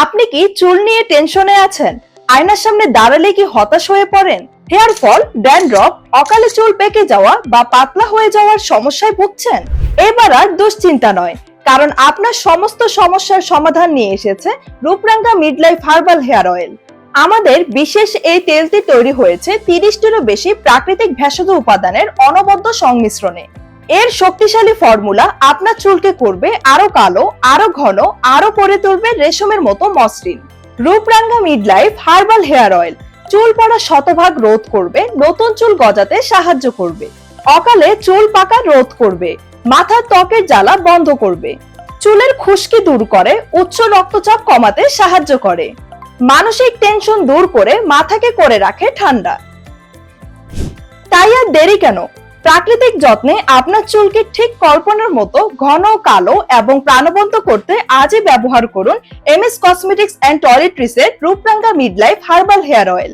আপনি কি চুল নিয়ে টেনশনে আছেন? আয়নার সামনে দাঁড়ালে কি হতাশ হয়ে পড়েন? হেয়ার ফল, ড্যান্ড্রফ, অকালে চুল পেকে যাওয়া বা পাতলা হয়ে যাওয়ার সমস্যায় ভুগছেন? এবার আর দুশ্চিন্তা নয়, কারণ আপনার সমস্ত সমস্যার সমাধান নিয়ে এসেছে রূপরাঙ্গা মিডলাইফ হার্বাল হেয়ার অয়েল। আমাদের বিশেষ এই তেলটি তৈরি হয়েছে 30টিরও বেশি প্রাকৃতিক ভেষজ উপাদানের অনবদ্য সংমিশ্রণে। এর শক্তিশালী ফর্মুলা আপনার চুলকে করবে আরো কালো, আরো ঘন, আরো করে তুলবে রেশমের মতো মসৃণ। রূপরাঙ্গা মিডলাইফ হার্বাল হেয়ার অয়েল চুল পড়া শতভাগ রোধ করবে, নতুন চুল গজাতে সাহায্য করবে, অকালে চুল পাকা রোধ করবে, মাথার ত্বকের জ্বালা বন্ধ করবে, চুলের খুশকি দূর করে, উচ্চ রক্তচাপ কমাতে সাহায্য করে, মানসিক টেনশন দূর করে মাথাকে করে রাখে ঠান্ডা। তাই আর দেরি কেন? প্রাকৃতিক যত্নে আপনার চুলকে ঠিক কল্পনার মতো ঘন, কালো এবং প্রাণবন্ত করতে আজই ব্যবহার করুন এমএস কসমেটিক্স এন্ড টয়লেট্রিজের Ruparanga midlife herbal hair oil.